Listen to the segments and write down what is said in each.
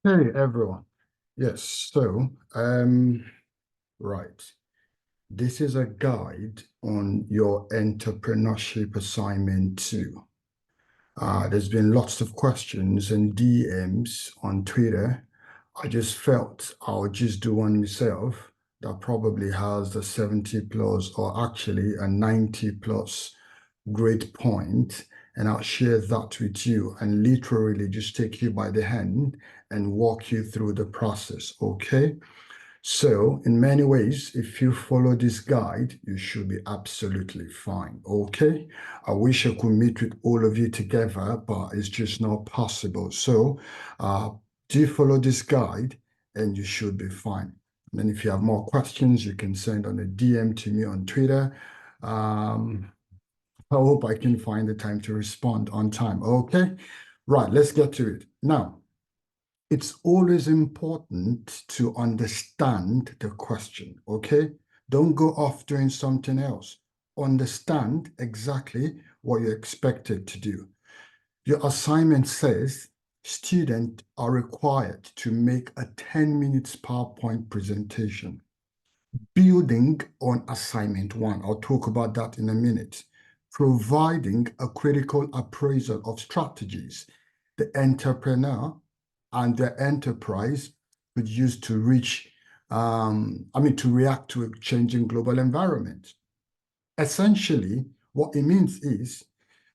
Hey everyone. Yes, right. This is a guide on your entrepreneurship assignment too. There's been lots of questions and DMs on Twitter. I just felt I'll just do one myself that probably has the 70 plus or actually a 90 plus great point, and I'll share that with you and literally just take you by the hand and walk you through the process, okay? So, in many ways, if you follow this guide, you should be absolutely fine, okay? I wish I could meet with all of you together, but it's just not possible. So, uh, do follow this guide and you should be fine. And then if you have more questions, you can send on a DM to me on Twitter. Um, I hope I can find the time to respond on time. Okay. Right. Let's get to it. Now, it's always important to understand the question. Okay. Don't go off doing something else. Understand exactly what you're expected to do. Your assignment says students are required to make a 10 minutes PowerPoint presentation building on assignment one. I'll talk about that in a minute. Providing a critical appraisal of strategies the entrepreneur and their enterprise could use to to react to a changing global environment. Essentially, what it means is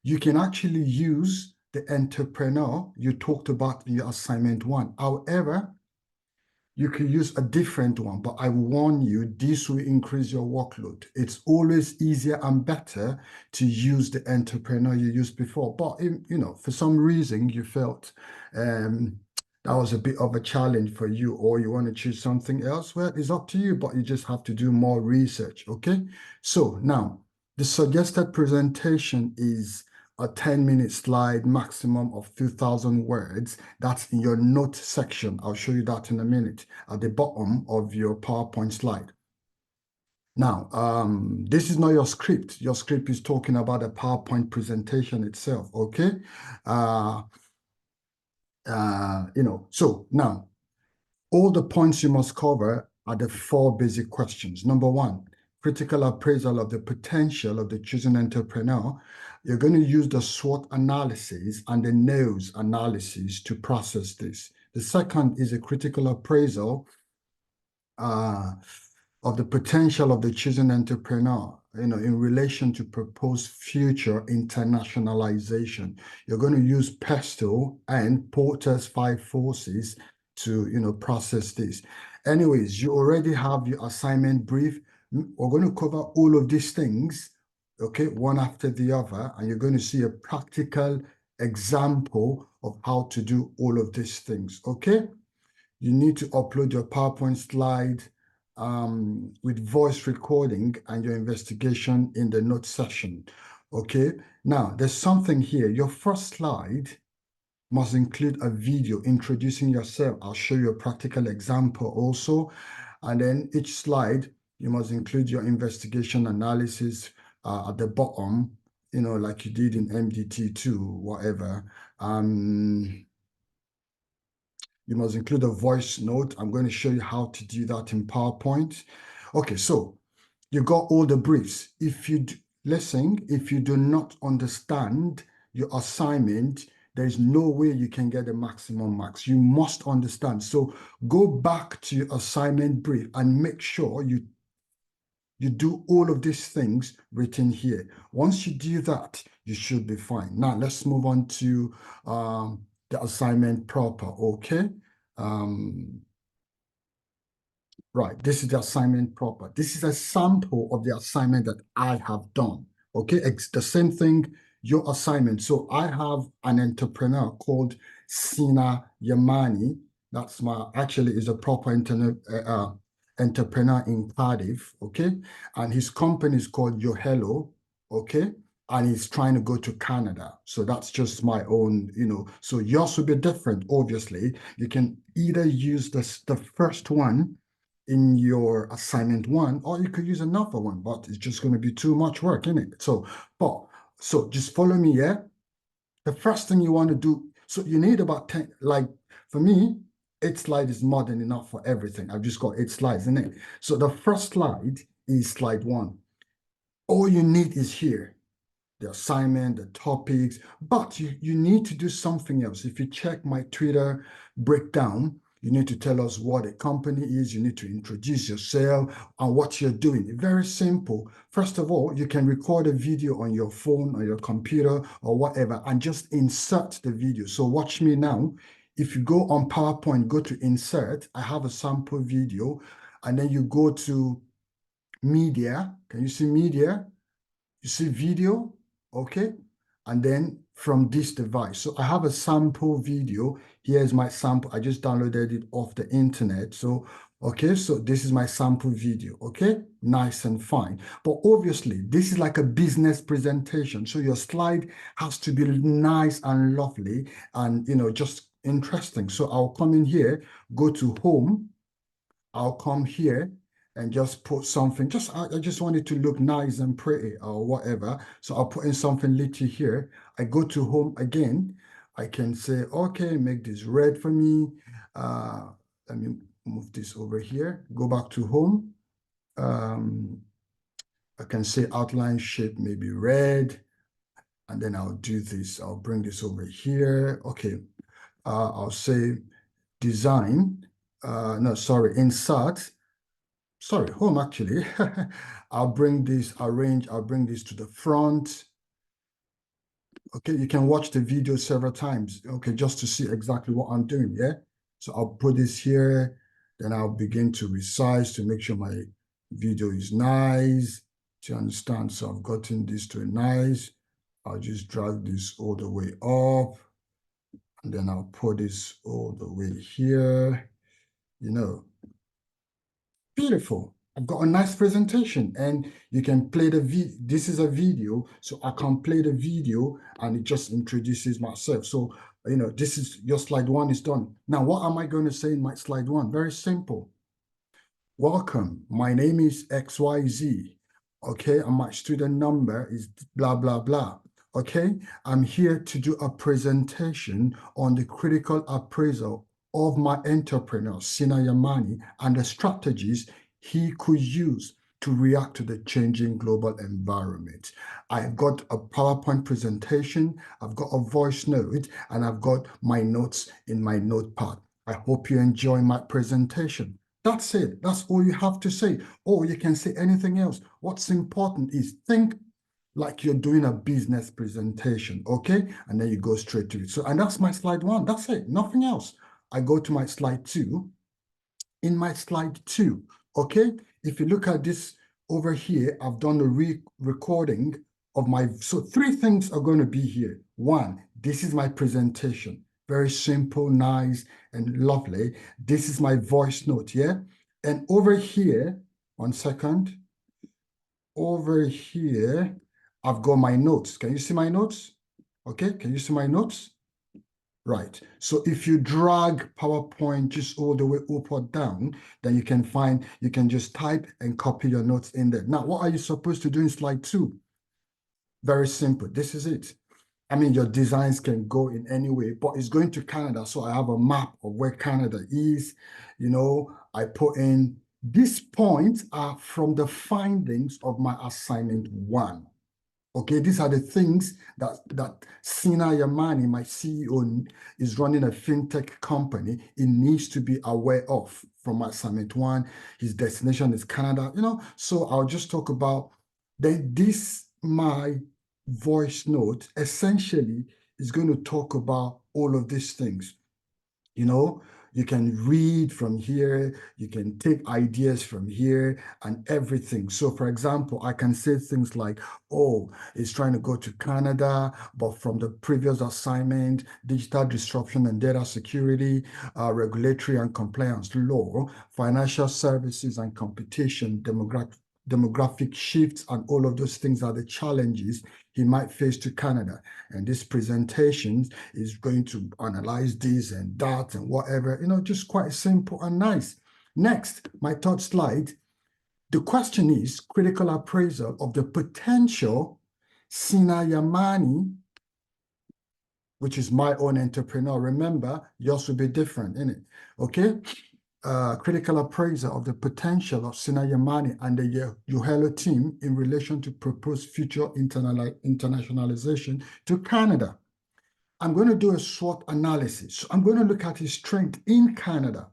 you can actually use the entrepreneur you talked about in your assignment one. However, you can use a different one, but I warn you, this will increase your workload. It's always easier and better to use the entrepreneur you used before. But for some reason you felt um, that was a bit of a challenge for you, or you want to choose something else. Well, it's up to you, but you just have to do more research. Okay. So now the suggested presentation is a 10-minute slide, maximum of 2,000 words. That's in your note section. I'll show you that in a minute at the bottom of your PowerPoint slide. Now, this is not your script. Your script is talking about a PowerPoint presentation itself, okay? So now, all the points you must cover are the four basic questions. Number one, critical appraisal of the potential of the chosen entrepreneur. You're going to use the SWOT analysis and the NOS analysis to process this. The second is a critical appraisal uh, of the potential of the chosen entrepreneur, in relation to proposed future internationalization. You're going to use PESTEL and Porter's five forces to, process this. Anyways, you already have your assignment brief. We're going to cover all of these things, okay, one after the other, and you're going to see a practical example of how to do all of these things, okay? You need to upload your PowerPoint slide with voice recording and your investigation in the note section. Okay, now there's something here. Your first slide must include a video introducing yourself. I'll show you a practical example also. And then each slide, you must include your investigation analysis at the bottom, like you did in MDT2, whatever. You must include a voice note. I'm going to show you how to do that in PowerPoint. Okay, so you got all the briefs. If you do not understand your assignment, there's no way you can get the maximum marks. You must understand. So go back to your assignment brief and make sure you do all of these things written here. Once you do that, you should be fine. Now let's move on to the assignment proper, okay? Right, this is the assignment proper. This is a sample of the assignment that I have done, okay? It's the same thing, your assignment. So I have an entrepreneur called Sina Yamani. That's actually is a proper entrepreneur in Cardiff, okay? And his company is called Yohello, okay? And he's trying to go to Canada. So that's just my own, so yours will be different, obviously. You can either use the first one in your assignment one, or you could use another one, but it's just going to be too much work, isn't it? So just follow me, yeah? The first thing you want to do, so you need about 10, like for me, 8 slides is more than enough for everything. I've just got 8 slides in it. So the first slide is slide 1. All you need is here, the assignment, the topics, but you need to do something else. If you check my Twitter breakdown, you need to tell us what a company is. You need to introduce yourself and what you're doing. Very simple. First of all, you can record a video on your phone or your computer or whatever and just insert the video. So watch me now. If you go on PowerPoint, go to insert. I have a sample video, and then you go to media. Can you see media? You see video, okay? And then from this device. So I have a sample video. Here's my sample. I just downloaded it off the internet. So, okay, so this is my sample video, okay? Nice and fine. But obviously, this is like a business presentation. So your slide has to be nice and lovely and, just interesting. So I'll come in here, go to home. I'll come here and just put something, I just want it to look nice and pretty or whatever. So I'll put in something little here. I go to home again. I can say, okay, make this red for me. Let me move this over here. Go back to home. I can say outline shape maybe red. And then I'll do this. I'll bring this over here. Okay. I'll say design. No, sorry, insert. Sorry, home actually. I'll bring this to the front. Okay, you can watch the video several times, okay, just to see exactly what I'm doing, yeah? So I'll put this here, then I'll begin to resize to make sure my video is nice. Do you understand? So I've gotten this to a nice. I'll just drag this all the way up, and then I'll put this all the way here, Beautiful. I've got a nice presentation, and you can play the video. This is a video, so I can play the video and it just introduces myself. So, this is your slide 1 is done. Now, what am I going to say in my slide 1? Very simple. Welcome. My name is XYZ. Okay, and my student number is blah, blah, blah. Okay, I'm here to do a presentation on the critical appraisal of my entrepreneur, Sina Yamani, and the strategies he could use to react to the changing global environment. I've got a PowerPoint presentation, I've got a voice note, and I've got my notes in my notepad. I hope you enjoy my presentation. That's it. That's all you have to say. Or you can say anything else. What's important is think like you're doing a business presentation, okay? And then you go straight to it. So, and that's my slide 1. That's it. Nothing else. I go to my slide 2. In my slide 2, okay? If you look at this over here, I've done a recording of so 3 things are going to be here. 1, this is my presentation. Very simple, nice, and lovely. This is my voice note, yeah? And over here, 1 second. Over here, I've got my notes. Can you see my notes? Okay, can you see my notes? Right. So if you drag PowerPoint just all the way up or down, then you can just type and copy your notes in there. Now, what are you supposed to do in slide 2? Very simple. This is it. I mean, your designs can go in any way, but it's going to Canada. So I have a map of where Canada is. I put in these points are from the findings of my assignment 1. Okay, these are the things that Sina Yamani, my CEO, is running a fintech company. He needs to be aware of from my assignment 1. His destination is Canada, So I'll just talk about my voice note essentially is going to talk about all of these things. You can read from here, you can take ideas from here and everything. So for example, I can say things like, oh, it's trying to go to Canada, but from the previous assignment, digital disruption and data security, regulatory and compliance law, financial services and competition, demographic shifts, and all of those things are the challenges he might face to Canada. And this presentation is going to analyze this and that and whatever, just quite simple and nice. Next, my 3rd slide. The question is critical appraisal of the potential Sina Yamani which is my own entrepreneur. Remember, yours will be different, innit? Okay? Critical appraiser of the potential of Sina Yamani and the Uhelo team in relation to proposed future internationalization to Canada. I'm going to do a SWOT analysis. So I'm going to look at his strength in Canada.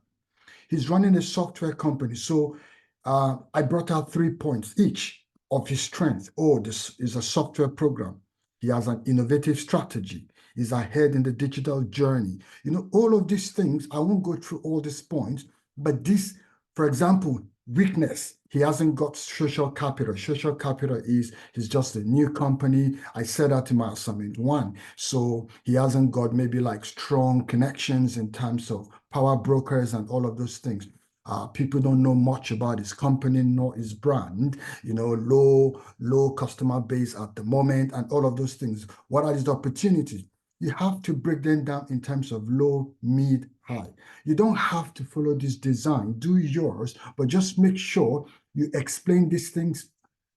He's running a software company. So I brought out 3 points each of his strength. Oh, this is a software program. He has an innovative strategy. He's ahead in the digital journey. You know, all of these things, I won't go through all these points, but this, for example, weakness, he hasn't got social capital. Social capital is he's just a new company. I said that in my assignment 1. So he hasn't got maybe like strong connections in terms of power brokers and all of those things. People don't know much about his company nor his brand, you know, low customer base at the moment and all of those things. What are these opportunities? You have to break them down in terms of low, mid, high. You don't have to follow this design, do yours, but just make sure you explain these things.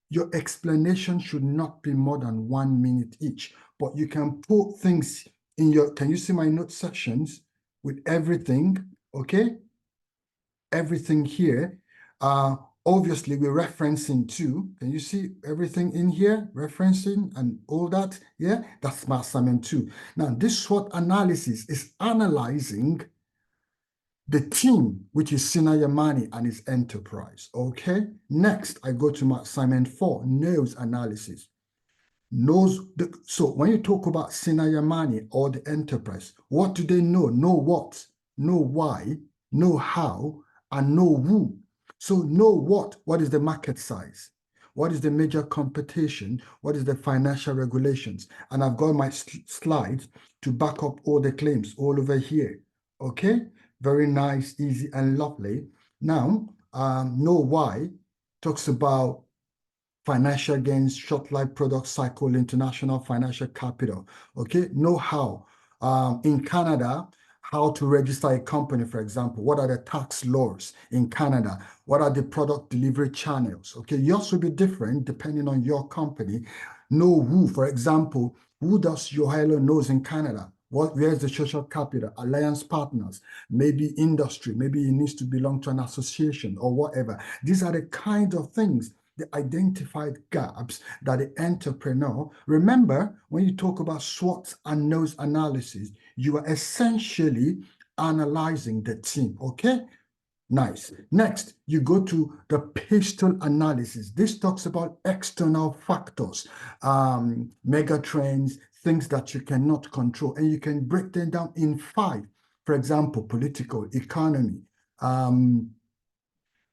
Your explanation should not be more than 1 minute each, but you can put things in your, can you see my note sections with everything, okay? Everything here. Obviously, we're referencing to, can you see everything in here? Referencing and all that, yeah? That's my assignment 2. Now, this SWOT analysis is analyzing the team, which is Sina Yamani and his enterprise, okay? Next, I go to my assignment 4, knows analysis. So when you talk about Sina Yamani or the enterprise, what do they know? Know what, know why, know how, and know who. So know what is the market size? What is the major competition? What is the financial regulations? And I've got my slides to back up all the claims all over here, okay? Very nice, easy, and lovely. Now, know why talks about financial gains, short life product cycle, international financial capital. Okay, know how. In Canada, how to register a company, for example. What are the tax laws in Canada? What are the product delivery channels? Okay, yours will be different depending on your company. Know who, for example, who does Uhelo knows in Canada? Where's the social capital, alliance partners, maybe industry, maybe it needs to belong to an association or whatever. These are the kind of things, the identified gaps that the entrepreneur, remember, when you talk about SWOT and knows analysis, you are essentially analyzing the team, okay? Nice. Next, you go to the pistol analysis. This talks about external factors, mega trends, things that you cannot control, and you can break them down in 5. For example, political, economy,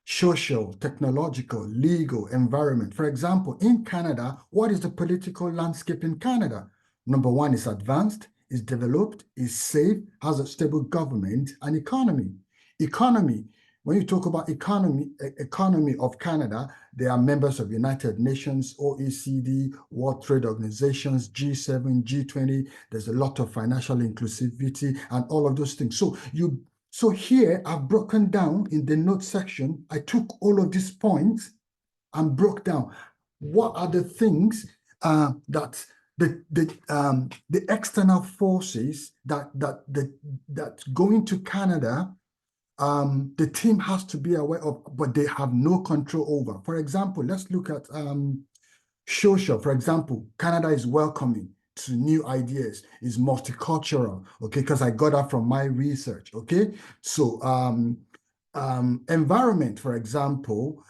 social, technological, legal, environment. For example, in Canada, what is the political landscape in Canada? Number 1 is advanced, is developed, is safe, has a stable government and economy. Economy, when you talk about economy of Canada, they are members of United Nations, OECD, World Trade Organizations, G7, G20. There's a lot of financial inclusivity and all of those things. So here I've broken down in the note section. I took all of these points and broke down what are the things that the external forces that going to Canada, the team has to be aware of, but they have no control over. For example, let's look at social. For example, Canada is welcoming to new ideas, is multicultural, okay, because I got that from my research, okay? So environment, for example,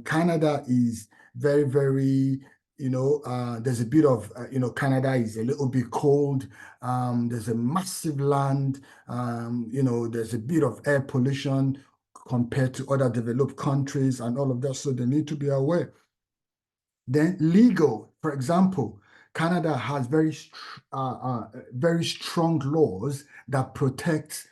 Canada is very, very, there's a bit of, Canada is a little bit cold. There's a massive land, there's a bit of air pollution compared to other developed countries and all of that. So they need to be aware. Then legal, for example, Canada has very strong laws that protect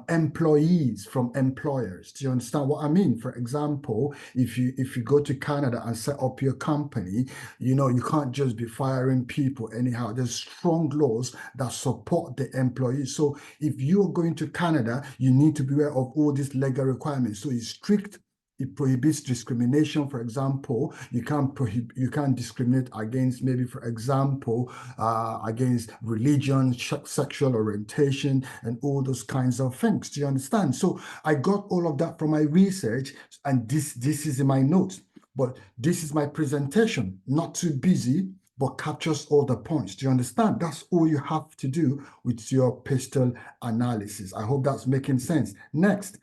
employees from employers. Do you understand what I mean? For example, if you go to Canada and set up your company, you can't just be firing people anyhow. There's strong laws that support the employees. So if you're going to Canada, you need to be aware of all these legal requirements. So it's strict It prohibits discrimination. For example, you can't discriminate against, maybe, for example, against religion, sexual orientation, and all those kinds of things. Do you understand? So I got all of that from my research, and this is in my notes. But this is my presentation, not too busy, but captures all the points. Do you understand? That's all you have to do with your pistol analysis. I hope that's making sense. Next,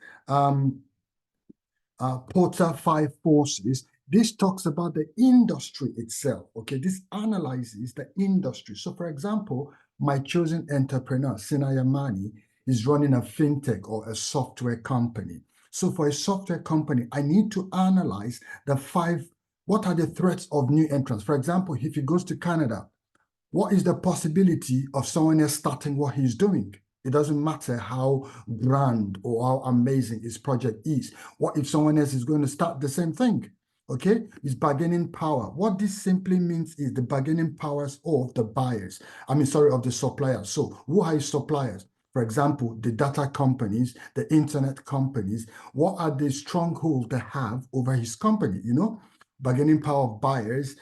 Porter 5 Forces. This talks about the industry itself. Okay, this analyzes the industry. So, for example, my chosen entrepreneur, Sinayamani, is running a fintech or a software company. So, for a software company, I need to analyze the 5. What are the threats of new entrants? For example, if he goes to Canada, what is the possibility of someone else starting what he's doing? It doesn't matter how grand or how amazing his project is. What if someone else is going to start the same thing? Okay, it's bargaining power. What this simply means is the bargaining powers of the buyers. Of the suppliers. So who are his suppliers? For example, the data companies, the internet companies. What are the strongholds they have over his company? Bargaining power of buyers,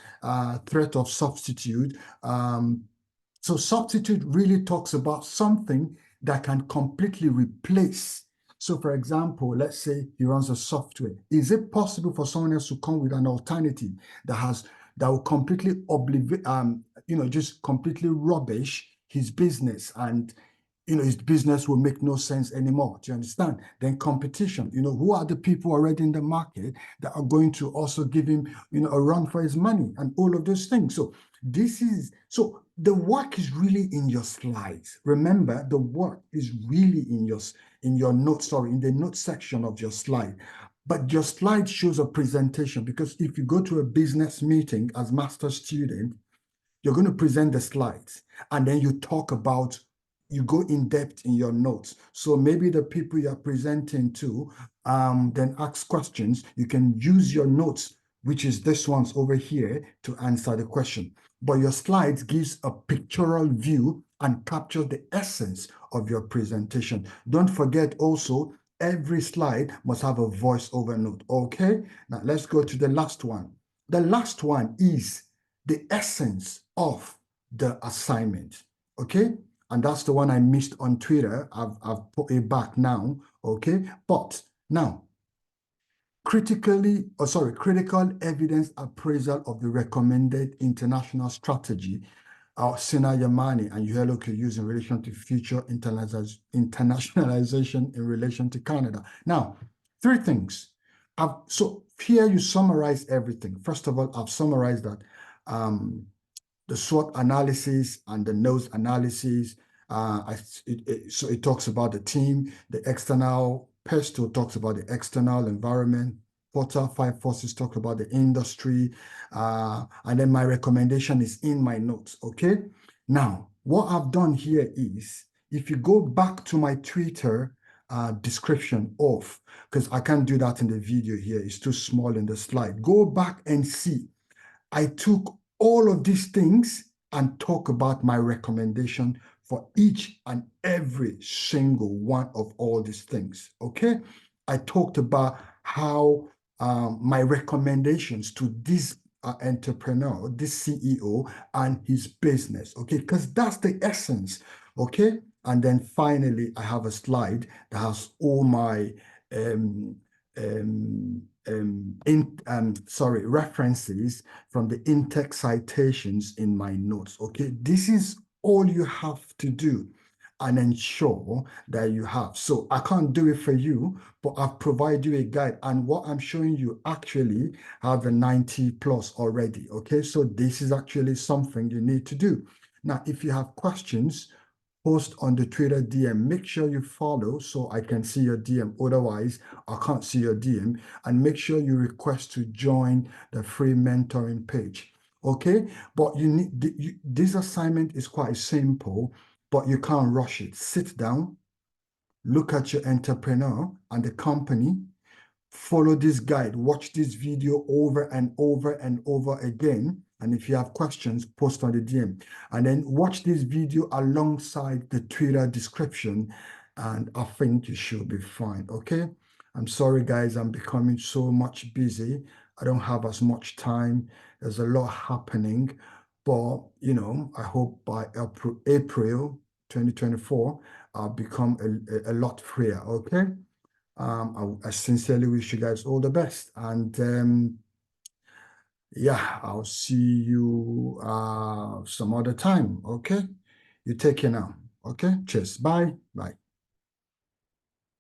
threat of substitute. So substitute really talks about something that can completely replace. So, for example, let's say he runs a software. Is it possible for someone else to come with an alternative that will completely just completely rubbish his business, and his business will make no sense anymore? Do you understand? Then competition. Who are the people already in the market that are going to also give him, a run for his money, and all of those things. So the work is really in your slides. Remember, the work is really in your notes, in the notes section of your slide. But your slide shows a presentation, because if you go to a business meeting as master student, you're going to present the slides, and then you go in depth in your notes. So maybe the people you're presenting to then ask questions. You can use your notes, which is this one's over here, to answer the question. But your slides gives a pictorial view and captures the essence of your presentation. Don't forget also, every slide must have a voiceover note. Okay, now let's go to the last one. The last one is the essence of the assignment. Okay, and that's the one I missed on Twitter. I've put it back now. Okay, but now, critical evidence appraisal of the recommended international strategy Sina Yamani and Yuhelo could use in relation to future internationalization in relation to Canada. Now, 3 things. So here you summarize everything. First of all, I've summarized that the SWOT analysis and the nose analysis. So it talks about the team, the external. Pesto talks about the external environment. Porter 5 Forces talk about the industry. And then my recommendation is in my notes, okay? Now, what I've done here is, if you go back to my Twitter description because I can't do that in the video here, it's too small in the slide. Go back and see. I took all of these things and talk about my recommendation for each and every single one of all these things, okay? I talked about how my recommendations to this entrepreneur, this CEO, and his business, okay? Because that's the essence, okay? And then finally, I have a slide that has all my references from the in-text citations in my notes, okay? This is all you have to do and ensure that you have. So I can't do it for you, but I've provided you a guide, and what I'm showing you actually have a 90 plus already, okay? So this is actually something you need to do. Now, if you have questions, post on the Twitter DM. Make sure you follow so I can see your DM. Otherwise, I can't see your DM. And make sure you request to join the free mentoring page. Okay? But this assignment is quite simple, but you can't rush it. Sit down, look at your entrepreneur and the company, follow this guide, watch this video over and over and over again. And if you have questions, post on the DM. And then watch this video alongside the Twitter description, and I think you should be fine, okay? I'm sorry, guys, I'm becoming so much busy. I don't have as much time. There's a lot happening. But, I hope by April 2024, I'll become a lot freer, okay? I sincerely wish you guys all the best. And yeah, I'll see you some other time, okay? You take care now, okay? Cheers. Bye. Bye.